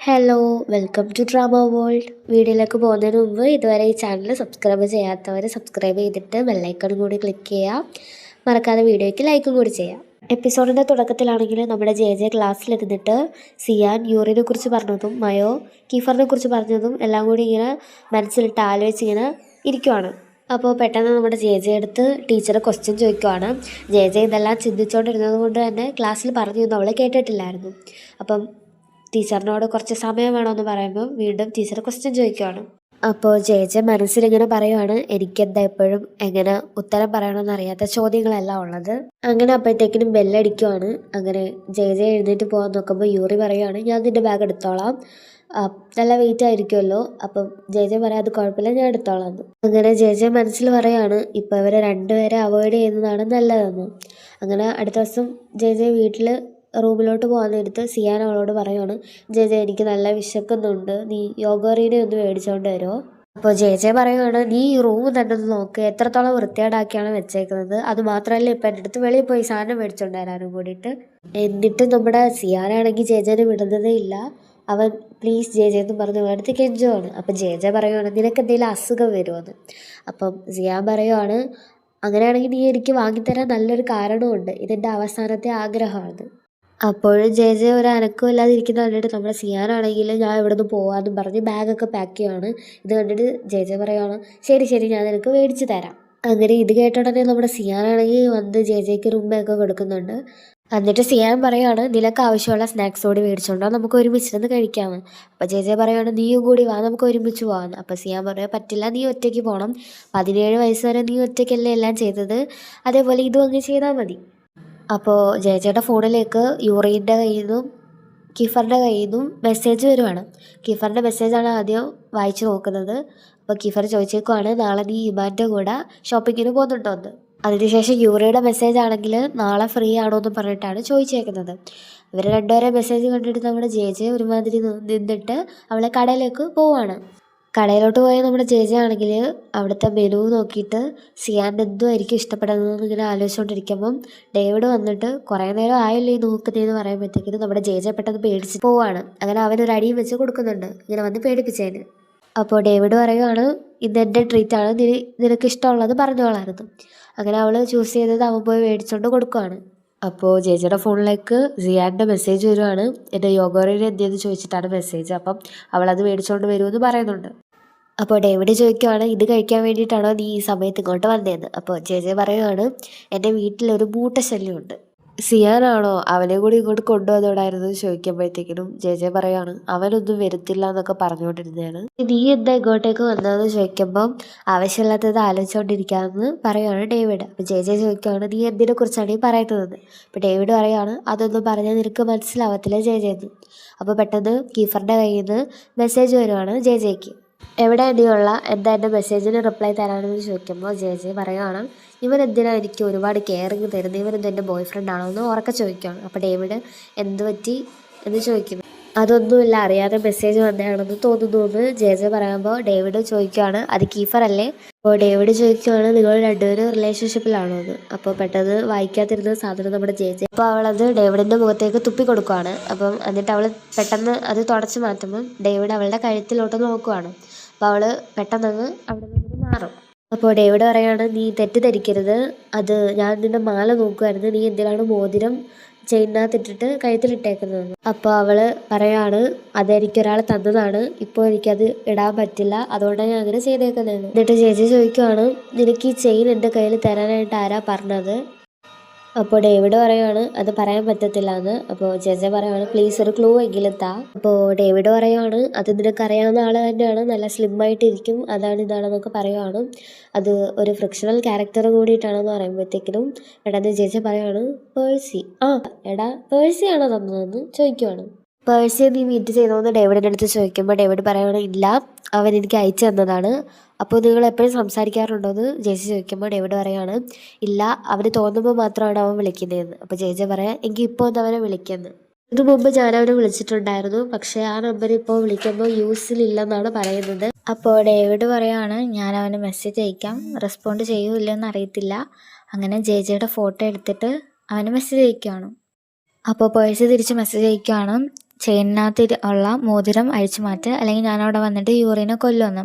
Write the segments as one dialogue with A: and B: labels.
A: Hello, welcome to drama world. വീഡിയോയിലേക്ക് പോകുന്നതിന് മുമ്പ് ഇതുവരെ ഈ ചാനൽ സബ്സ്ക്രൈബ് ചെയ്യാത്തവർ സബ്സ്ക്രൈബ് ചെയ്തിട്ട് ബെല്ലൈക്കണും കൂടി ക്ലിക്ക് ചെയ്യുക. മറക്കാതെ വീഡിയോയ്ക്ക് ലൈക്കും കൂടി ചെയ്യാം. എപ്പിസോഡിൻ്റെ തുടക്കത്തിലാണെങ്കിൽ നമ്മുടെ ജെ ക്ലാസ്സിലിരുന്നിട്ട് സിയാൻ യൂറിനെ കുറിച്ച് പറഞ്ഞതും മയോ കീഫറിനെ കുറിച്ച് പറഞ്ഞതും എല്ലാം കൂടി ഇങ്ങനെ മനസ്സിലിട്ട് ആലോചിച്ച് ഇങ്ങനെ ഇരിക്കുവാണ്. അപ്പോൾ പെട്ടെന്ന് നമ്മുടെ ജെ എടുത്ത് ടീച്ചറെ ക്വസ്റ്റ്യൻ ചോദിക്കുവാണ്. ജെ ഇതെല്ലാം ചിന്തിച്ചുകൊണ്ടിരുന്നത് കൊണ്ട് തന്നെ ക്ലാസ്സിൽ പറഞ്ഞൊന്നും അവൾ കേട്ടിട്ടില്ലായിരുന്നു. അപ്പം ടീച്ചറിനോട് കുറച്ച് സമയം വേണമെന്ന് പറയുമ്പോൾ വീണ്ടും ടീച്ചർ ക്വസ്റ്റ്യൻ ചോദിക്കുവാണ്. അപ്പോൾ ജെ മനസ്സിലിങ്ങനെ പറയുവാണ്, എനിക്കെന്താ എപ്പോഴും എങ്ങനെ ഉത്തരം പറയണമെന്ന് അറിയാത്ത ചോദ്യങ്ങളെല്ലാം ഉള്ളത്. അങ്ങനെ അപ്പോഴത്തേക്കിനും ബെല്ലടിക്കുവാണ്. അങ്ങനെ ജെ എഴുന്നേറ്റ് പോകാൻ നോക്കുമ്പോൾ യൂറി പറയുവാണ്, ഞാൻ നിൻ്റെ ബാഗ് എടുത്തോളാം, നല്ല വെയിറ്റ് ആയിരിക്കുമല്ലോ. അപ്പം ജെ പറയാം, അത് കുഴപ്പമില്ല, ഞാൻ എടുത്തോളാം എന്ന്. അങ്ങനെ ജെ മനസ്സിൽ പറയുകയാണ്, ഇപ്പോൾ ഇവരെ രണ്ടുപേരെ അവോയ്ഡ് ചെയ്യുന്നതാണ് നല്ലതെന്ന്. അങ്ങനെ അടുത്ത ദിവസം ജെ വീട്ടിൽ റൂമിലോട്ട് പോകാൻ നേരത്ത് സിയാൻ അവളോട് പറയുവാണ്, ജെ എനിക്ക് നല്ല വിശക്കുന്നുണ്ട്, നീ യോഗോറീനെ ഒന്ന് മേടിച്ചുകൊണ്ട് വരുമോ. അപ്പോൾ ജെ പറയുവാണ്, നീ ഈ റൂം തന്നെ ഒന്ന് നോക്ക്, എത്രത്തോളം വൃത്തികേടാക്കിയാണ് വെച്ചേക്കുന്നത്. അത് മാത്രമല്ല ഇപ്പം എൻ്റെ അടുത്ത് വെളിയിൽ പോയി സാധനം മേടിച്ചുകൊണ്ട് വരാനും കൂടിയിട്ട്. എന്നിട്ട് നമ്മുടെ സിയാനാണെങ്കിൽ ജെനെ വിടുന്നതേ ഇല്ല. അവൻ പ്ലീസ് ജെ എന്ന് പറഞ്ഞ് അടുത്ത് കെഞ്ചുവാണ്. അപ്പം ജെ പറയുവാണ്, നിനക്ക് എന്തെങ്കിലും അസുഖം വരുമോയെന്ന്. അപ്പം സിയാൻ പറയുവാണ്, അങ്ങനെയാണെങ്കിൽ നീ എനിക്ക് വാങ്ങിത്തരാൻ നല്ലൊരു കാരണമുണ്ട്, ഇതെൻ്റെ അവസാനത്തെ ആഗ്രഹമാണ്. അപ്പോഴും ജെ ഒരു അനക്കവും ഇല്ലാതിരിക്കുന്ന കണ്ടിട്ട് നമ്മുടെ സിയാനാണെങ്കിൽ ഞാൻ ഇവിടെ നിന്ന് പോകാമെന്നും പറഞ്ഞ് ബാഗൊക്കെ പാക്ക് ചെയ്യുവാണ്. ഇത് കണ്ടിട്ട് ജെ പറയുവാണ്, ശരി ഞാൻ നിനക്ക് മേടിച്ച് തരാം. അങ്ങനെ ഇത് കേട്ട ഉടനെ നമ്മുടെ സിയാനാണെങ്കിൽ വന്ന് ജെക്ക് ഉമ്മയൊക്കെ കൊടുക്കുന്നുണ്ട്. എന്നിട്ട് സിയാൻ പറയുവാണ്, നിനക്ക് ആവശ്യമുള്ള സ്നാക്സ് കൂടി മേടിച്ചോണ്ടോ, നമുക്ക് ഒരുമിച്ചിരുന്ന് കഴിക്കാമെന്ന്. അപ്പോൾ ജെ പറയുവാണ്, നീയും കൂടി വാ, നമുക്ക് ഒരുമിച്ച് പോകാമെന്ന്. അപ്പോൾ സിയാൻ പറയാം, പറ്റില്ല, നീ ഒറ്റയ്ക്ക് പോകണം, 17 വയസ്സ് വരെ നീ ഒറ്റയ്ക്കല്ലേ എല്ലാം ചെയ്തത്, അതേപോലെ ഇതും അങ്ങ് ചെയ്താൽ മതി. അപ്പോൾ ജയയുടെ ഫോണിലേക്ക് യൂറീൻ്റെ കയ്യിൽ നിന്നും കീഫറിൻ്റെ കയ്യിൽ നിന്നും മെസ്സേജ് വരുവാണ്. കീഫറിൻ്റെ മെസ്സേജാണ് ആദ്യം വായിച്ചു നോക്കുന്നത്. അപ്പോൾ കീഫർ ചോദിച്ചേക്കുവാണ്, നാളെ നീ ഇമാൻ്റെ കൂടെ ഷോപ്പിങ്ങിന് പോകുന്നുണ്ടോ എന്ന്. അതിനുശേഷം യൂറിയുടെ മെസ്സേജ് ആണെങ്കിൽ നാളെ ഫ്രീ ആണോ എന്ന് പറഞ്ഞിട്ടാണ് ചോദിച്ചേക്കുന്നത്. ഇവർ രണ്ടുപേരെ മെസ്സേജ് കണ്ടിട്ട് നമ്മുടെ ജെ ഒരുമാതിരി നിന്നിട്ട് അവളെ കടയിലേക്ക് പോവാണ്. കടയിലോട്ട് പോയ നമ്മുടെ ജെ ആണെങ്കിൽ അവിടുത്തെ മെനു നോക്കിയിട്ട് സിയാൻ എന്തുമായിരിക്കും ഇഷ്ടപ്പെടുന്നതെന്ന് ഇങ്ങനെ ആലോചിച്ചുകൊണ്ടിരിക്കുമ്പം ഡേവിഡ് വന്നിട്ട് കുറേ നേരം ആയല്ലേ നോക്കുന്നതെന്ന് പറയുമ്പോഴത്തേക്കിനും നമ്മുടെ ജെ പെട്ടെന്ന് പേടിച്ച് പോവാണ്. അങ്ങനെ അവനൊരു അടിയും വെച്ച് കൊടുക്കുന്നുണ്ട്, ഇങ്ങനെ വന്ന് പേടിപ്പിച്ചതിന്. അപ്പോൾ ഡേവിഡ് പറയുവാണ്, ഇതെൻ്റെ ട്രീറ്റാണ്, നിനക്ക് ഇഷ്ടമുള്ളത് പറഞ്ഞോളായിരുന്നു. അങ്ങനെ അവൾ ചൂസ് ചെയ്തത് അവൻ പോയി മേടിച്ചുകൊണ്ട് കൊടുക്കുവാണ്. അപ്പോൾ ജെയുടെ ഫോണിലേക്ക് സിയാൻ്റെ മെസ്സേജ് വരുവാണ്, എൻ്റെ യോഗോറിനെ എന്തെന്ന് ചോദിച്ചിട്ടാണ് മെസ്സേജ്. അപ്പം അവളത് മേടിച്ചുകൊണ്ട് വരുമെന്ന് പറയുന്നുണ്ട്. അപ്പോൾ ഡേവിഡ് ചോദിക്കുവാണ്, ഇത് കഴിക്കാൻ വേണ്ടിയിട്ടാണോ നീ ഈ സമയത്ത് ഇങ്ങോട്ട് വന്നതെന്ന്. അപ്പോൾ ജെ പറയുവാണ്, എൻ്റെ വീട്ടിലൊരു മൂട്ടശല്യമുണ്ട്, സിയാനാണോ അവനെ കൂടി ഇങ്ങോട്ട് കൊണ്ടുവന്നോടായിരുന്നു ചോദിക്കുമ്പോഴത്തേക്കിനും ജെ പറയുവാണ്, അവനൊന്നും വരുത്തില്ല എന്നൊക്കെ പറഞ്ഞുകൊണ്ടിരുന്നതാണ്. നീ എന്താ ഇങ്ങോട്ടേക്ക് വന്നതെന്ന് ചോദിക്കുമ്പം ആവശ്യമില്ലാത്തത് ആലോചിച്ചുകൊണ്ടിരിക്കാമെന്ന് പറയുവാണ് ഡേവിഡ്. അപ്പോൾ ജെ ചോദിക്കുവാണ്, നീ എന്തിനെ കുറിച്ചാണ് ഈ പറയുന്നതെന്ന്. അപ്പോൾ ഡേവിഡ് പറയുവാണ്, അതൊന്നും പറഞ്ഞാൽ നിനക്ക് മനസ്സിലാവത്തില്ല ജെന്ന്. അപ്പോൾ പെട്ടെന്ന് കീഫറിൻ്റെ കയ്യിൽ നിന്ന് മെസ്സേജ് വരുവാണ് ജെക്ക്. എവിടെ അടിയുള്ള എന്താ എൻ്റെ മെസ്സേജിന് റിപ്ലൈ തരാമെന്ന് ചോദിക്കുമ്പോൾ ജെ പറയുവാണ്, ഇവൻ എന്തിനാണ് എനിക്ക് ഒരുപാട് കെയറിങ് തരുന്നത്, ഇവനെന്ത് എൻ്റെ ബോയ് ഫ്രണ്ട് ആണോ എന്ന് ഉറക്കെ ചോദിക്കുകയാണ്. അപ്പോൾ ഡേവിഡ് എന്ത് പറ്റി എന്ന് ചോദിക്കുന്നു. അതൊന്നുമില്ല, അറിയാതെ മെസ്സേജ് വന്നതാണെന്ന് തോന്നുന്നു എന്ന് ജെ പറയുമ്പോൾ ഡേവിഡ് ചോദിക്കുകയാണ്, അത് കീഫർ അല്ലേ. അപ്പോൾ ഡേവിഡ് ചോദിക്കുകയാണ്, നിങ്ങൾ രണ്ടുപേരും റിലേഷൻഷിപ്പിലാണോ എന്ന്. അപ്പോൾ പെട്ടെന്ന് വായിക്കാതിരുന്ന സാധനം നമ്മുടെ ജെ അപ്പോൾ അവളത് ഡേവിഡിൻ്റെ മുഖത്തേക്ക് തുപ്പി കൊടുക്കുകയാണ്. അപ്പം എന്നിട്ട് അവൾ പെട്ടെന്ന് അത് തുടച്ച് മാറ്റുമ്പം ഡേവിഡ് അവളുടെ കഴുത്തിലോട്ട് നോക്കുവാണ്. അപ്പോൾ അവൾ പെട്ടെന്നങ്ങ് അവിടെ നിന്ന് മാറും. അപ്പോൾ ഡേവിഡ് പറയുകയാണ്, നീ തെറ്റിദ്ധരിക്കരുത്, അത് ഞാൻ നിൻ്റെ മാല നോക്കുമായിരുന്നു, നീ എന്തിനാണ് മോതിരം ചെയിനകത്തിട്ടിട്ട് കഴുത്തിലിട്ടേക്കുന്നതെന്ന്. അപ്പോൾ അവൾ പറയാണ്, അതെനിക്കൊരാൾ തന്നതാണ്, ഇപ്പോൾ എനിക്കത് ഇടാൻ പറ്റില്ല, അതുകൊണ്ടാണ് ഞാൻ അങ്ങനെ ചെയ്തേക്കുന്നതെന്ന്. എന്നിട്ട് ചേച്ചി ചോദിക്കുവാണ്, നിനക്ക് ഈ ചെയിൻ എൻ്റെ കയ്യിൽ തരാനായിട്ട് ആരാ പറഞ്ഞത്. അപ്പോൾ ഡേവിഡ് പറയുവാണ്, അത് പറയാൻ പറ്റത്തില്ല എന്ന്. അപ്പോൾ ജെ പറയുവാണ്, പ്ലീസ് ഒരു ക്ലൂ എങ്കിലും താ. അപ്പോൾ ഡേവിഡ് പറയുവാണ്, അത് നിനക്കറിയാവുന്ന ആൾ തന്നെയാണ്, നല്ല സ്ലിമ്മായിട്ടിരിക്കും, അതാണ് ഇതാണെന്നൊക്കെ പറയുവാണ്. അത് ഒരു ഫ്രിക്ഷണൽ ക്യാരക്ടർ കൂടിയിട്ടാണെന്ന് പറയുമ്പോഴത്തേക്കിനും പെട്ടെന്ന് ജെ പറയുവാണ്, പേഴ്സി. എടാ പേഴ്സി ആണോ തന്നതെന്ന് ചോദിക്കുവാണ്. പേഴ്സിയെ നീ മീറ്റ് ചെയ്തോന്ന് ഡേവിഡിൻ്റെ അടുത്ത് ചോദിക്കുമ്പോൾ ഡേവിഡ് പറയുവാണ്, ഇല്ല, അവൻ എനിക്ക് അയച്ചു തന്നതാണ്. അപ്പോൾ നിങ്ങൾ എപ്പോഴും സംസാരിക്കാറുണ്ടോയെന്ന് ജെസി ചോദിക്കുമ്പോൾ ഡേവിഡ് പറയുവാണ്, ഇല്ല, അവന് തോന്നുമ്പോൾ മാത്രമാണ് അവൻ വിളിക്കുന്നതെന്ന്. അപ്പോൾ ജെ പറയാം, എങ്കിൽ ഇപ്പോൾ ഒന്ന് അവനെ വിളിക്കുന്നത്. ഇതിനു മുമ്പ് ഞാൻ അവനെ വിളിച്ചിട്ടുണ്ടായിരുന്നു, പക്ഷേ ആ നമ്പർ ഇപ്പോൾ വിളിക്കുമ്പോൾ യൂസിലില്ലെന്നാണ് പറയുന്നത്. അപ്പോൾ ഡേവിഡ് പറയുവാണ്, ഞാൻ അവന് മെസ്സേജ് അയക്കാം, റെസ്പോണ്ട് ചെയ്യുമല്ലെന്ന് അറിയത്തില്ല. അങ്ങനെ ജെയുടെ ഫോട്ടോ എടുത്തിട്ട് അവന് മെസ്സേജ് അയക്കുകയാണ്. അപ്പോൾ പേഴ്സി തിരിച്ച് മെസ്സേജ് അയക്കുകയാണ്, ചെയിനിനകത്ത് ഉള്ള മോതിരം അഴിച്ചു മാറ്റുക, അല്ലെങ്കിൽ ഞാനവിടെ വന്നിട്ട് യൂറിനെ കൊല്ലുമെന്ന്.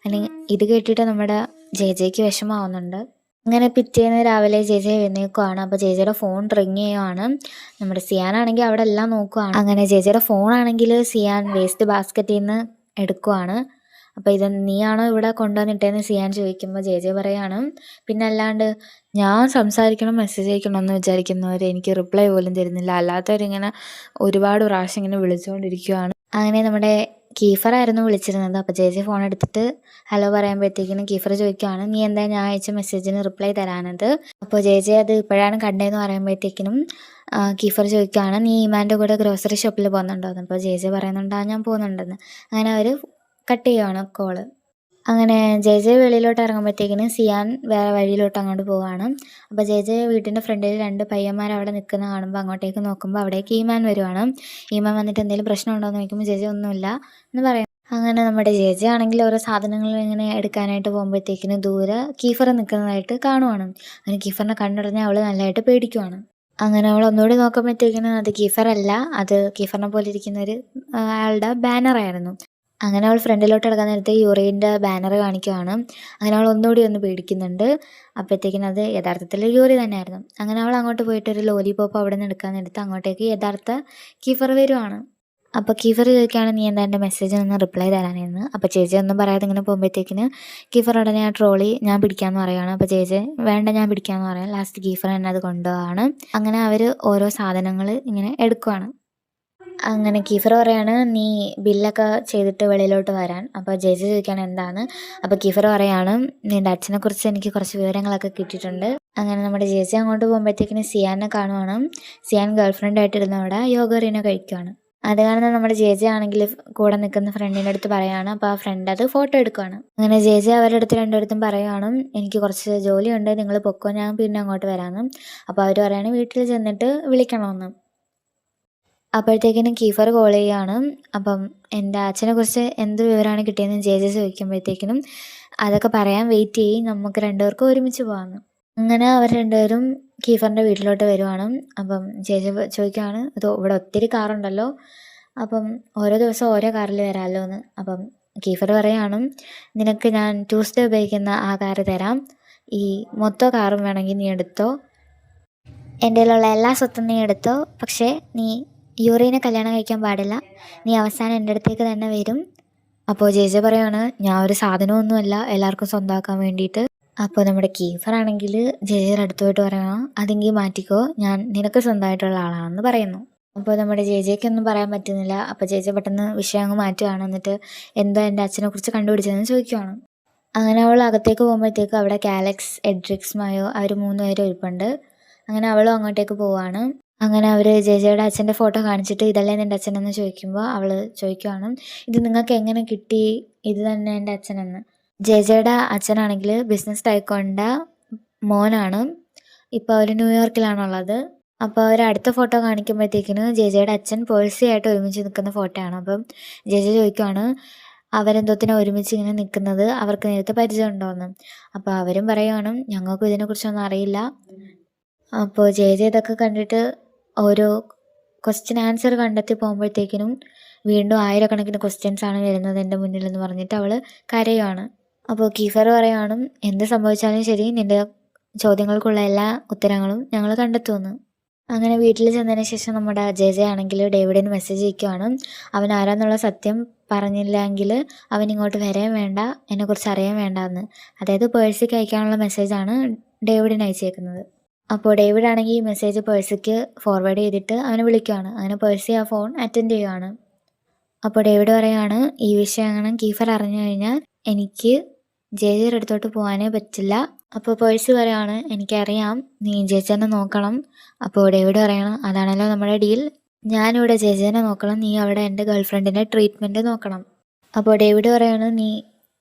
A: അല്ലെങ്കിൽ ഇത് കേട്ടിട്ട് നമ്മുടെ ജെജയ്ക്ക് വിഷമാവുന്നുണ്ട്. അങ്ങനെ പിറ്റേന്ന് രാവിലെ ജെജെ എഴുന്നേൽക്കുവാണ്. അപ്പോൾ ജെജയുടെ ഫോൺ റിങ് ചെയ്യുവാണ്. നമ്മുടെ സിയാനാണെങ്കിൽ അവിടെ എല്ലാം നോക്കുവാണ്. അങ്ങനെ ജെജയുടെ ഫോണാണെങ്കിൽ സിയാൻ വേസ്റ്റ് ബാസ്ക്കറ്റിൽ നിന്ന് എടുക്കുവാണ്. അപ്പോൾ ഇത് നീയാണോ ഇവിടെ കൊണ്ടുവന്നിട്ടേന്ന് സിയാൻ ചോദിക്കുമ്പോൾ ജെജെ പറയാണ്, പിന്നെ അല്ലാണ്ട് ഞാൻ സംസാരിക്കണം മെസ്സേജ് അയക്കണമെന്ന് വിചാരിക്കുന്നവർ എനിക്ക് റിപ്ലൈ പോലും തരുന്നില്ല, അല്ലാത്തവരിങ്ങനെ ഒരുപാട് പ്രാവശ്യം ഇങ്ങനെ വിളിച്ചുകൊണ്ടിരിക്കുകയാണ്. അങ്ങനെ നമ്മുടെ കീഫറായിരുന്നു വിളിച്ചിരുന്നത്. അപ്പോൾ ജെജെ ഫോൺ എടുത്തിട്ട് ഹലോ പറയുമ്പോഴത്തേക്കിനും കീഫർ ചോദിക്കുകയാണ്, നീ എന്താ ഞാൻ അയച്ച മെസ്സേജിന് റിപ്ലൈ തരാനത്? അപ്പോൾ ജെജെ അത് ഇപ്പോഴാണ് കണ്ടതെന്ന് പറയുമ്പോഴത്തേക്കിനും കീഫർ ചോദിക്കുകയാണ്, നീ ഈമാൻ്റെ കൂടെ ഗ്രോസറി ഷോപ്പിൽ പോകുന്നുണ്ടോയെന്ന്. അപ്പോൾ ജെജെ പറയുന്നുണ്ട്, ഞാൻ പോകുന്നുണ്ടെന്ന്. അങ്ങനെ അവർ കട്ട് ചെയ്യുവാണ് കോള്. അങ്ങനെ ജെജെ വെളിയിലോട്ട് ഇറങ്ങുമ്പോഴത്തേക്കിനും സിയാൻ വേറെ വഴിയിലോട്ട് അങ്ങോട്ട് പോവുകയാണ്. അപ്പോൾ ജെജെ വീട്ടിൻ്റെ ഫ്രണ്ടിൽ 2 പയ്യന്മാർ അവിടെ നിൽക്കുന്ന കാണുമ്പോൾ അങ്ങോട്ടേക്ക് നോക്കുമ്പോൾ അവിടേക്ക് ഈമാൻ വരുവാണ്. ഈമാൻ വന്നിട്ട് എന്തെങ്കിലും പ്രശ്നമുണ്ടോ എന്ന് ചോദിക്കുമ്പോൾ ജെജെ ഒന്നുമില്ല എന്ന് പറയും. അങ്ങനെ നമ്മുടെ ജെജെ ആണെങ്കിൽ ഓരോ സാധനങ്ങൾ ഇങ്ങനെ എടുക്കാനായിട്ട് പോകുമ്പോഴത്തേക്കിനും ദൂരെ കീഫർ നിൽക്കുന്നതായിട്ട് കാണുവാണ്. അങ്ങനെ കീഫറിനെ കണ്ടുടഞ്ഞ് അവൾ നല്ലതായിട്ട് പേടിക്കുവാണ്. അങ്ങനെ അവൾ ഒന്നുകൂടി നോക്കുമ്പോഴത്തേക്കിനും അത് കീഫറല്ല, അത് കീഫറിനെ പോലെ ഇരിക്കുന്നൊരു അയാളുടെ ബാനറായിരുന്നു. അങ്ങനെ അവൾ ഫ്രണ്ടിലോട്ട് എടുക്കാൻ നേരത്തെ യൂറിൻ്റെ ബാനർ കാണിക്കുവാണ്. അങ്ങനെ അവൾ ഒന്നുകൂടി ഒന്ന് പേടിക്കുന്നുണ്ട്. അപ്പോഴത്തേക്കിനും അത് യഥാർത്ഥത്തിൽ യൂറി തന്നെയായിരുന്നു. അങ്ങനെ അവൾ അങ്ങോട്ട് പോയിട്ട് ഒരു ലോലിപോപ്പ് അവിടെ നിന്ന് എടുക്കാൻ നേരത്ത് അങ്ങോട്ടേക്ക് യഥാർത്ഥ കീഫർ വരുവാണ്. അപ്പോൾ കീഫർ ചോദിക്കുകയാണ്, നീ എന്താ എൻ്റെ മെസ്സേജിനൊന്ന് റിപ്ലൈ തരാനെന്ന്. അപ്പോൾ ചേച്ചി ഒന്നും പറയാതെ ഇങ്ങനെ പോകുമ്പോഴത്തേക്കിന് കീഫർ ഉടനെ ആ ട്രോളി ഞാൻ പിടിക്കാമെന്ന് പറയുകയാണ്. അപ്പോൾ ചേച്ചി വേണ്ട ഞാൻ പിടിക്കാമെന്ന് പറയാം. ലാസ്റ്റ് കീഫർ തന്നെ അത് കൊണ്ടുപോവാണ്. അങ്ങനെ അവർ ഓരോ സാധനങ്ങൾ ഇങ്ങനെ എടുക്കുവാണ്. അങ്ങനെ കീഫർ പറയാണ്, നീ ബില്ലൊക്കെ ചെയ്തിട്ട് വെളിയിലോട്ട് വരാൻ. അപ്പോൾ ജെജെ ചോദിക്കുകയാണ് എന്താണ്. അപ്പോൾ കീഫർ പറയാണ്, നിൻ്റെ അച്ഛനെക്കുറിച്ച് എനിക്ക് കുറച്ച് വിവരങ്ങളൊക്കെ കിട്ടിയിട്ടുണ്ട്. അങ്ങനെ നമ്മുടെ ജെജെ അങ്ങോട്ട് പോകുമ്പോഴത്തേക്കിന് സിയാനെ കാണുവാണ്. സിയാൻ ഗേൾഫ്രണ്ടായിട്ട് ഇരുന്ന് അവിടെ യോഗറിനെ കഴിക്കുവാണ്. അത് കാണുന്ന നമ്മുടെ ജെജെ ആണെങ്കിൽ കൂടെ നിൽക്കുന്ന ഫ്രണ്ടിൻ്റെ അടുത്ത് പറയുകയാണ്. അപ്പോൾ ആ ഫ്രണ്ട് അത് ഫോട്ടോ എടുക്കുകയാണ്. അങ്ങനെ ജെജെ അവരുടെ അടുത്ത് രണ്ടുപേർത്തും പറയുകയാണ്, എനിക്ക് കുറച്ച് ജോലിയുണ്ട്, നിങ്ങൾ പൊക്കോ, ഞാൻ പിന്നെ അങ്ങോട്ട് വരാമെന്ന്. അപ്പോൾ അവർ പറയുകയാണ് വീട്ടിൽ ചെന്നിട്ട് വിളിക്കണമെന്ന്. അപ്പോഴത്തേക്കിനും കീഫർ കോൾ ചെയ്യുകയാണ്. അപ്പം എൻ്റെ അച്ഛനെക്കുറിച്ച് എന്ത് വിവരമാണ് കിട്ടിയതെന്ന് ജെജെ ചോദിക്കുമ്പോഴത്തേക്കിനും അതൊക്കെ പറയാൻ വെയിറ്റ് ചെയ്യും, നമുക്ക് രണ്ടുപേർക്കും ഒരുമിച്ച് പോകാമെന്ന്. അങ്ങനെ അവർ രണ്ടുപേരും കീഫറിൻ്റെ വീട്ടിലോട്ട് വരുവാണ്. അപ്പം ജെജെ ചോദിക്കുകയാണ്, ഇത് ഇവിടെ ഒത്തിരി കാറുണ്ടല്ലോ, അപ്പം ഓരോ ദിവസം ഓരോ കാറിൽ വരാമല്ലോ എന്ന്. അപ്പം കീഫർ പറയുകയാണ്, നിനക്ക് ഞാൻ ട്യൂസ്ഡേ ഉപയോഗിക്കുന്ന ആ കാറ് തരാം, ഈ മൊത്തം കാറും വേണമെങ്കിൽ നീ എടുത്തോ, എൻ്റെ കയ്യിലുള്ള എല്ലാ സ്വത്തും നീ എടുത്തോ, പക്ഷേ നീ യൂറിനെ കല്യാണം കഴിക്കാൻ പാടില്ല, നീ അവസാനം എൻ്റെ അടുത്തേക്ക് തന്നെ വരും. അപ്പോൾ ജെജെ പറയുകയാണ്, ഞാൻ ഒരു സാധനമൊന്നുമല്ല എല്ലാവർക്കും സ്വന്തമാക്കാൻ വേണ്ടിയിട്ട്. അപ്പോൾ നമ്മുടെ കീഫറാണെങ്കിൽ ജെജയുടെ അടുത്ത് പോയിട്ട് പറയണം, അതെങ്കിൽ മാറ്റിക്കോ, ഞാൻ നിനക്ക് സ്വന്തമായിട്ടുള്ള ആളാണെന്ന് പറയുന്നു. അപ്പോൾ നമ്മുടെ ജെജയ്ക്കൊന്നും പറയാൻ പറ്റുന്നില്ല. അപ്പോൾ ജെജെ പെട്ടെന്ന് വിഷയം അങ്ങ് മാറ്റുകയാണ്. എന്നിട്ട് എന്തോ എൻ്റെ അച്ഛനെക്കുറിച്ച് കണ്ടുപിടിച്ചതെന്ന് ചോദിക്കുവാണ്. അങ്ങനെ അവൾ അകത്തേക്ക് പോകുമ്പോഴത്തേക്ക് അവിടെ കാലക്സ്, എഡ്രിക്സ്, മായോ അവർ 3 പേരും ഇരിപ്പുണ്ട്. അങ്ങനെ അവളും അങ്ങോട്ടേക്ക് പോവാണ്. അങ്ങനെ അവർ ജെജയുടെ അച്ഛൻ്റെ ഫോട്ടോ കാണിച്ചിട്ട് ഇതല്ലേ നിൻ്റെ അച്ഛനെന്ന് ചോദിക്കുമ്പോൾ അവൾ ചോദിക്കുവാണ്, ഇത് നിങ്ങൾക്ക് എങ്ങനെ കിട്ടി, ഇത് തന്നെ എൻ്റെ അച്ഛനെന്ന്. ജെജയുടെ അച്ഛനാണെങ്കിൽ ബിസിനസ് ടൈക്കോണിൻ്റെ മോനാണ്. ഇപ്പോൾ അവർ ന്യൂയോർക്കിലാണുള്ളത്. അപ്പോൾ അവർ അടുത്ത ഫോട്ടോ കാണിക്കുമ്പോഴത്തേക്കിന് ജെജയുടെ അച്ഛൻ പേഴ്സിയായിട്ട് ഒരുമിച്ച് നിൽക്കുന്ന ഫോട്ടോ ആണ്. അപ്പം ജെജെ ചോദിക്കുവാണ്, അവരെന്തോത്തിനാണ് ഒരുമിച്ച് ഇങ്ങനെ നിൽക്കുന്നത്, അവർക്ക് നേരത്തെ പരിചയം ഉണ്ടോയെന്ന്. അപ്പോൾ അവരും പറയുവാണ്, ഞങ്ങൾക്കും ഇതിനെക്കുറിച്ചൊന്നും അറിയില്ല. അപ്പോൾ ജെജെ ഇതൊക്കെ കണ്ടിട്ട് ഓരോ ക്വസ്റ്റ്യൻ ആൻസർ കണ്ടെത്തി പോകുമ്പോഴത്തേക്കിനും വീണ്ടും 1000കണക്കിന് ക്വസ്റ്റ്യൻസാണ് വരുന്നത് എൻ്റെ മുന്നിൽ എന്ന് പറഞ്ഞിട്ട് അവൾ കരയുവാണ്. അപ്പോൾ കീഫർ പറയുവാണ്, എന്ത് സംഭവിച്ചാലും ശരി നിൻ്റെ ചോദ്യങ്ങൾക്കുള്ള എല്ലാ ഉത്തരങ്ങളും ഞങ്ങൾ കണ്ടെത്തുമെന്ന്. അങ്ങനെ വീട്ടിൽ ചെന്നതിന് ശേഷം നമ്മുടെ ജെജെ ആണെങ്കിൽ ഡേവിഡിന് മെസ്സേജ് അയക്കുവാണ്, അവൻ ആരാന്നുള്ള സത്യം പറഞ്ഞില്ലെങ്കിൽ അവൻ ഇങ്ങോട്ട് വരാൻ വേണ്ട, എന്നെക്കുറിച്ച് അറിയാൻ വേണ്ട എന്ന്. അതായത് പേഴ്സിക്ക് അയക്കാനുള്ള മെസ്സേജാണ് ഡേവിഡിന് അയച്ചേക്കുന്നത്. അപ്പോൾ ഡേവിഡ് ആണെങ്കിൽ ഈ മെസ്സേജ് പേഴ്സിക്ക് ഫോർവേഡ് ചെയ്തിട്ട് അവനെ വിളിക്കുകയാണ്. അങ്ങനെ പേഴ്സി ആ ഫോൺ അറ്റൻഡ് ചെയ്യുവാണ്. അപ്പോൾ ഡേവിഡ് പറയുകയാണ്, ഈ വിഷയമാണ് കീഫർ അറിഞ്ഞു കഴിഞ്ഞാൽ എനിക്ക് ജെജയുടെ അടുത്തോട്ട് പോകാനേ പറ്റില്ല. അപ്പോൾ പേഴ്സി പറയുകയാണ്, എനിക്കറിയാം നീ ജെജനെ നോക്കണം. അപ്പോൾ ഡേവിഡ് പറയണം, അതാണല്ലോ നമ്മുടെ ഡീൽ, ഞാനിവിടെ ജെജനെ നോക്കണം, നീ അവിടെ എൻ്റെ ഗേൾഫ്രണ്ടിൻ്റെ ട്രീറ്റ്മെൻറ്റ് നോക്കണം. അപ്പോൾ ഡേവിഡ് പറയാണ്, നീ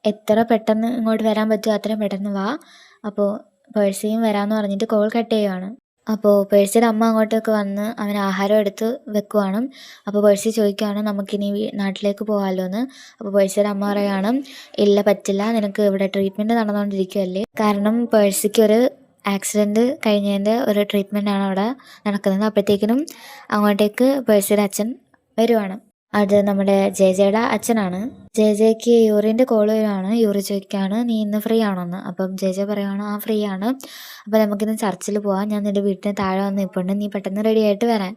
A: എത്ര പെട്ടെന്ന് ഇങ്ങോട്ട് വരാൻ പറ്റുമോ അത്രയും പെട്ടെന്ന് വാ. അപ്പോൾ പേഴ്സിയും വരാമെന്ന് പറഞ്ഞിട്ട് കോൾ കട്ട് ചെയ്യുവാണ്. അപ്പോൾ പേഴ്സിയുടെ അമ്മ അങ്ങോട്ടേക്ക് വന്ന് അവന് ആഹാരം എടുത്ത് വെക്കുവാണ്. അപ്പോൾ പേഴ്സി ചോദിക്കുകയാണ്, നമുക്കിനി നാട്ടിലേക്ക് പോകാമല്ലോ എന്ന്. അപ്പോൾ പേഴ്സിയുടെ അമ്മ പറയുകയാണ്, ഇല്ല പറ്റില്ല, നിനക്ക് ഇവിടെ ട്രീറ്റ്മെൻറ്റ് നടന്നുകൊണ്ടിരിക്കുകയല്ലേ. കാരണം പേഴ്സിക്ക് ഒരു ആക്സിഡൻറ്റ് കഴിഞ്ഞതിൻ്റെ ഒരു ട്രീറ്റ്മെൻറ്റാണ് അവിടെ നടക്കുന്നത്. അപ്പോഴത്തേക്കിനും അങ്ങോട്ടേക്ക് പേഴ്സിയുടെ അച്ഛൻ വരുവാണ്. അത് നമ്മുടെ ജയജയുടെ അച്ഛനാണ്. ജയജയ്ക്ക് യൂറിൻ്റെ കോൾ വരുവാണ്. യൂറി ചോദിക്കുകയാണ്, നീ ഇന്ന് ഫ്രീ ആണോന്ന്. അപ്പം ജയജ പറയുവാണ്, ആ ഫ്രീ ആണ്, അപ്പോൾ നമുക്കിന്ന് ചർച്ചിൽ പോവാം, ഞാൻ നിൻ്റെ വീട്ടിന് താഴെ വന്ന് നിൽപ്പുണ്ട്, നീ പെട്ടെന്ന് റെഡി ആയിട്ട് വരാൻ.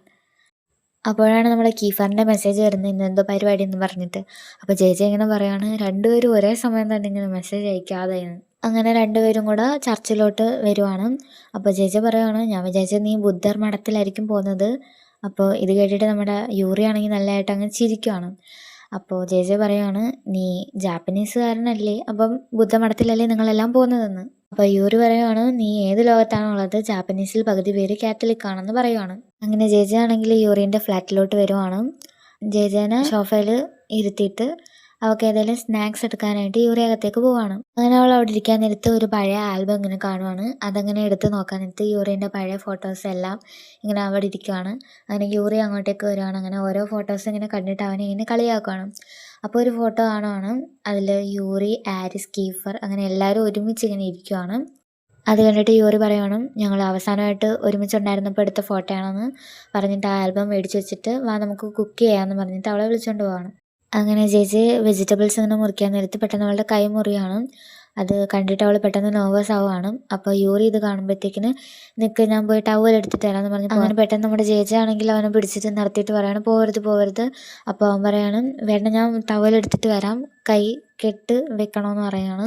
A: അപ്പോഴാണ് നമ്മുടെ കീഫറിൻ്റെ മെസ്സേജ് വരുന്നത്, ഇന്ന് എന്തോ പരിപാടി എന്ന് പറഞ്ഞിട്ട്. അപ്പോൾ ജയജ ഇങ്ങനെ പറയുകയാണ്, രണ്ടുപേരും ഒരേ സമയം തന്നെ ഇങ്ങനെ മെസ്സേജ് അയക്കാതെയെന്ന്. അങ്ങനെ രണ്ടുപേരും കൂടെ ചർച്ചിലോട്ട് വരുവാണ്. അപ്പോൾ ജയജ പറയുവാണ്, ഞാൻ വിചാരിച്ചത് നീ ബുദ്ധർ മഠത്തിലായിരിക്കും പോകുന്നത്. അപ്പോൾ ഇത് കേട്ടിട്ട് നമ്മുടെ യൂറി ആണെങ്കിൽ നല്ലതായിട്ട് അങ്ങ് ചിരിക്കുവാണ്. അപ്പോൾ ജയജ പറയുവാണ്, നീ ജാപ്പനീസുകാരനല്ലേ, അപ്പം ബുദ്ധമഠത്തിലല്ലേ നിങ്ങളെല്ലാം പോകുന്നതെന്ന്. അപ്പോൾ യൂറി പറയുവാണ്, നീ ഏത് ലോകത്താണുള്ളത്, ജാപ്പനീസിൽ പകുതി പേര് കാത്തലിക് ആണെന്ന് പറയുവാണ്. അങ്ങനെ ജയജ ആണെങ്കിൽ യൂറിൻ്റെ ഫ്ലാറ്റിലോട്ട് വരുവാണ്. ജയജനെ സോഫയിൽ ഇരുത്തിയിട്ട് അവൾക്ക് ഏതെങ്കിലും സ്നാക്സ് എടുക്കാനായിട്ട് യൂറി അകത്തേക്ക് പോവാണ്. അങ്ങനെ അവൾ അവിടെ ഇരിക്കാൻ നേരത്ത് ഒരു പഴയ ആൽബം ഇങ്ങനെ കാണുവാണ്. അതങ്ങനെ എടുത്ത് നോക്കാൻ നേരത്ത് യൂറിൻ്റെ പഴയ ഫോട്ടോസ് എല്ലാം ഇങ്ങനെ അവിടെ ഇരിക്കുവാണ്. അങ്ങനെ യൂറി അങ്ങോട്ടേക്ക് വരുവാണ്. അങ്ങനെ ഓരോ ഫോട്ടോസ് ഇങ്ങനെ കണ്ടിട്ട് അവനെ ഇങ്ങനെ കളിയാക്കുവാണ്. അപ്പോൾ ഒരു ഫോട്ടോ കാണുവാണ്, അതിൽ യൂറി, ആരിസ്, കീഫർ അങ്ങനെ എല്ലാവരും ഒരുമിച്ച് ഇങ്ങനെ ഇരിക്കുവാണ്. അത് കണ്ടിട്ട് യൂറി പറയുവാണ്, ഞങ്ങൾ അവസാനമായിട്ട് ഒരുമിച്ചുണ്ടായിരുന്നപ്പോൾ എടുത്ത ഫോട്ടോയാണെന്ന് പറഞ്ഞിട്ട് ആ ആൽബം മേടിച്ച് വെച്ചിട്ട് വാ നമുക്ക് കുക്ക് ചെയ്യാമെന്ന് പറഞ്ഞിട്ട് അവളെ വിളിച്ചുകൊണ്ട് പോവാണ്. അങ്ങനെ ചേച്ചി വെജിറ്റബിൾസ് ഇങ്ങനെ മുറിക്കാൻ നേരത്ത് പെട്ടെന്ന് അവളുടെ കൈ മുറിയാണ്. അത് കണ്ടിട്ട് അവൾ പെട്ടെന്ന് നെർവസ് ആവുകയാണ്. അപ്പോൾ യൂറി ഇത് കാണുമ്പോഴത്തേക്കിന് നിൽക്ക്, ഞാൻ പോയി ടവൽ എടുത്തിട്ട് തരാമെന്ന് പറഞ്ഞു. അങ്ങനെ പെട്ടെന്ന് നമ്മുടെ ചേച്ചി ആണെങ്കിൽ അവനെ പിടിച്ചിട്ട് നിർത്തിയിട്ട് പറയാണ്, പോകരുത്. അപ്പോൾ അവൻ പറയാണ്, വേണ്ട ഞാൻ ടവൽ എടുത്തിട്ട് വരാം, കൈ കെട്ട് വെക്കണമെന്ന് പറയാണ്.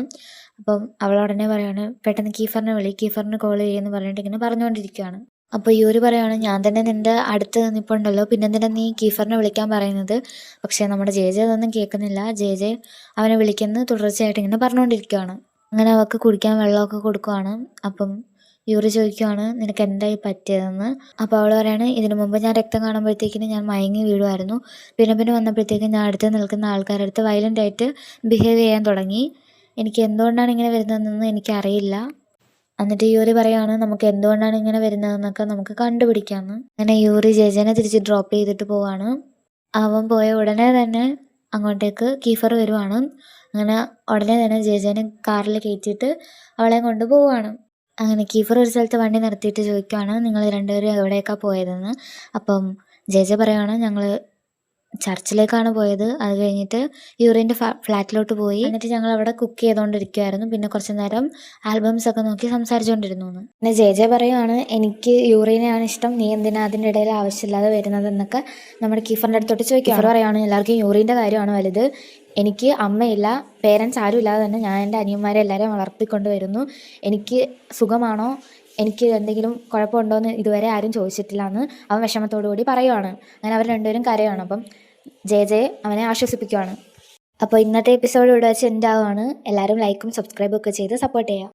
A: അപ്പം അവൾ ഉടനെ പറയാണ്, പെട്ടെന്ന് കീഫറിന് കോൾ ചെയ്യുമെന്ന് പറഞ്ഞിട്ട് ഇങ്ങനെ പറഞ്ഞുകൊണ്ടിരിക്കുകയാണ്. അപ്പോൾ യൂറി പറയുകയാണ്, ഞാൻ തന്നെ നിൻ്റെ അടുത്ത് നിൽപ്പുണ്ടല്ലോ, പിന്നെന്തിനാ നീ കീഫറിനെ വിളിക്കാൻ പറയുന്നത്. പക്ഷേ നമ്മുടെ ജെ അതൊന്നും കേൾക്കുന്നില്ല. ജെ അവനെ വിളിക്കുന്നത് തുടർച്ചയായിട്ട് ഇങ്ങനെ പറഞ്ഞുകൊണ്ടിരിക്കുകയാണ്. അങ്ങനെ അവൾക്ക് കുടിക്കാൻ വെള്ളമൊക്കെ കൊടുക്കുവാണ്. അപ്പം യൂറി ചോദിക്കുവാണ്, നിനക്ക് എന്തായി പറ്റിയതെന്ന്. അപ്പോൾ അവൾ പറയാണ്, ഇതിനു മുമ്പ് ഞാൻ രക്തം കാണുമ്പോഴത്തേക്കിന് ഞാൻ മയങ്ങി വീഴുമായിരുന്നു. പിന്നെ വന്നപ്പോഴത്തേക്കും ഞാൻ അടുത്ത് നിൽക്കുന്ന ആൾക്കാരുടെ അടുത്ത് വയലൻ്റായിട്ട് ബിഹേവ് ചെയ്യാൻ തുടങ്ങി. എനിക്ക് എന്തുകൊണ്ടാണ് ഇങ്ങനെ വരുന്നതെന്നൊന്നും എനിക്കറിയില്ല. എന്നിട്ട് യൂറി പറയുകയാണ്, നമുക്ക് എന്തുകൊണ്ടാണ് ഇങ്ങനെ വരുന്നതെന്നൊക്കെ നമുക്ക് കണ്ടുപിടിക്കാമെന്ന്. അങ്ങനെ യൂറി ജയജനെ തിരിച്ച് ഡ്രോപ്പ് ചെയ്തിട്ട് പോവാണ്. അവൻ പോയ ഉടനെ തന്നെ അങ്ങോട്ടേക്ക് കീഫർ വരുവാണ്. അങ്ങനെ ഉടനെ തന്നെ ജയജനെ കാറിൽ കയറ്റിയിട്ട് അവളെ കൊണ്ട് പോവുകയാണ്. അങ്ങനെ കീഫർ ഒരു സ്ഥലത്ത് വണ്ടി നിർത്തിയിട്ട് ചോദിക്കുകയാണ്, നിങ്ങൾ രണ്ടുപേരും എവിടേക്കാണ് പോയതെന്ന്. അപ്പം ജയജ പറയുകയാണ്, ഞങ്ങൾ ചർച്ചിലേക്കാണ് പോയത്. അത് കഴിഞ്ഞിട്ട് യൂറിൻ്റെ ഫ്ലാറ്റിലോട്ട് പോയി. എന്നിട്ട് ഞങ്ങൾ അവിടെ കുക്ക് ചെയ്തുകൊണ്ടിരിക്കുമായിരുന്നു. പിന്നെ കുറച്ച് നേരം ആൽബംസ് ഒക്കെ നോക്കി സംസാരിച്ചുകൊണ്ടിരുന്നു എന്ന്. പിന്നെ ജെ പറയുകയാണ്, എനിക്ക് യൂറിനെയാണ് ഇഷ്ടം, നീ എന്തിനാ അതിൻ്റെ ഇടയിൽ ആവശ്യമില്ലാതെ വരുന്നതെന്നൊക്കെ നമ്മുടെ കീഫറിൻ്റെ അടുത്തോട്ട് ചോദിക്കുക. കീഫർ പറയുകയാണ്, എല്ലാവർക്കും യൂറിൻ്റെ കാര്യമാണ് വലുത്, എനിക്ക് അമ്മയില്ല, പേരൻസ് ആരും ഇല്ലാതെ തന്നെ ഞാൻ എൻ്റെ അനിയന്മാരെ എല്ലാവരെയും വളർത്തിക്കൊണ്ട് വരുന്നു. എനിക്ക് സുഖമാണോ, എനിക്ക് എന്തെങ്കിലും കുഴപ്പമുണ്ടോ എന്ന് ഇതുവരെ ആരും ചോദിച്ചിട്ടില്ല എന്ന് അവൻ വിഷമത്തോടു കൂടി പറയുവാണ്. അങ്ങനെ അവർ രണ്ടുപേരും കരയുവാണ്. അപ്പം ജെ അവനെ ആശ്വസിപ്പിക്കുവാണ്. അപ്പോൾ ഇന്നത്തെ എപ്പിസോഡ് ഇവിടെ വെച്ച് എൻ്റെ ആവുകയാണ്. എല്ലാവരും ലൈക്കും സബ്സ്ക്രൈബും ഒക്കെ ചെയ്ത് സപ്പോർട്ട് ചെയ്യുക.